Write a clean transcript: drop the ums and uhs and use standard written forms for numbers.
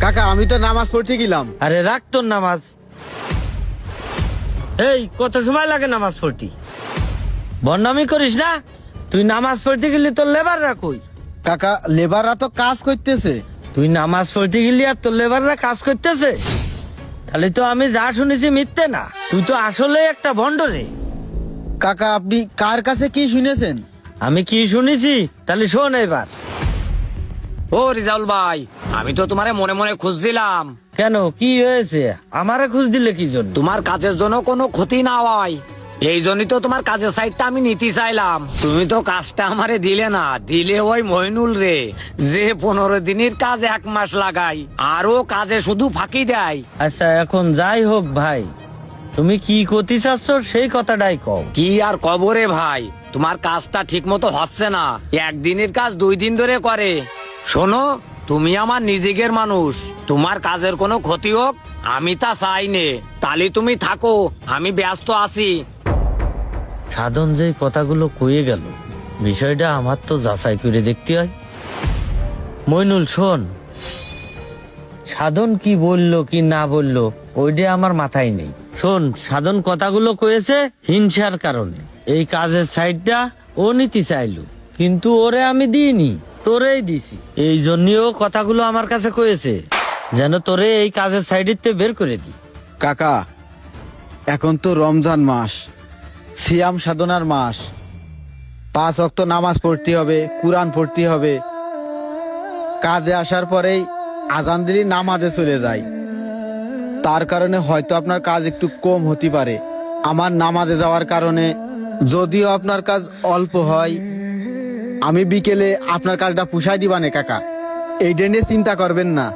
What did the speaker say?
কাকা আমি তো নামাজ পড়তে গেলাম। আরে রাখ তোর নামাজ। এই কত সময় লাগে নামাজ পড়তে? বন্ডামি করিস না। তুই নামাজ পড়তে গেলি তোর লেবাররা কই? কাকা লেবাররা তো কাজ করতেছে। তুই নামাজ পড়তে গেলি আর তোর লেবাররা কাজ করতেছে? তাহলে তো আমি যা শুনেছি মিথ্যে না, তুই তো আসলে একটা ভণ্ড রে। কাকা আপনি কার কাছে কি শুনেছেন? আমি কি শুনেছি তাহলে শোন এবার। ও রিজাউল ভাই, আমি তো তোমারে মনে মনে খুঁজছিলাম। কেন, কি হয়েছে? আমারে খুঁজ দিলে কি জন্য? তোমার কাজের জন্য কোনো ক্ষতি না হয় এই জন্যই তো তোমার কাজের সাইডটা আমি নিতে চাইলাম। তুমি তো কাজটা আমারে দিলে না, দিলে ওই মইনুল রে, যে 15 দিনের কাজ 1 মাস লাগাই আর ও কাজে শুধু ফাঁকি দেয়। আচ্ছা এখন যাই হোক ভাই, তুমি কি করতে চাচ্ছ সেই কথাটাই কও। কি আর কবরে ভাই, তোমার কাজটা ঠিক মতো হচ্ছে না, একদিনের কাজ 2 দিন ধরে করে। শোনো, তুমি আমার নিজের মানুষ, তোমার কাজের কোনো ক্ষতি হোক আমি তা চাই নে। তাহলে তুমি থাকো, আমি ব্যস্ত আছি। সাধন যে কথাগুলো কয়ে গেল, বিষয়টা আমার তো যাচাই করে দেখতে হয়। মইনুল শোন, সাধন কি বললো কি না বললো ওইটা আমার মাথায় নেই। শোন, সাধন কথাগুলো কয়েছে হিংসার কারণে। এই কাজের সাইডটা ও নিতে চাইলো, কিন্তু ওরে আমি দিইনি, তোরেই দিছি। এই জন্যই ও কথাগুলো আমার কাছে কয়েছে, যেন তোরে এই কাজের সাইডেতে বের করে দি। কাকা এখন তো রমজান মাস, সিয়াম সাধনার মাস, 5 ওয়াক্ত নামাজ পড়তে হবে, কুরআন পড়তে হবে। কাজে আসার পরেই আজান দিলে নামাজে চলে যায়, তার কারণে হয়তো আপনার কাজ একটু কম হতে পারে। আমার নামাজে যাওয়ার কারণে যদিও আপনার কাজ অল্প হয়, আমি বিকেলে আপনার কাজটা পুষাই দিবানে কাকা, এইটা নিয়ে চিন্তা করবেন না।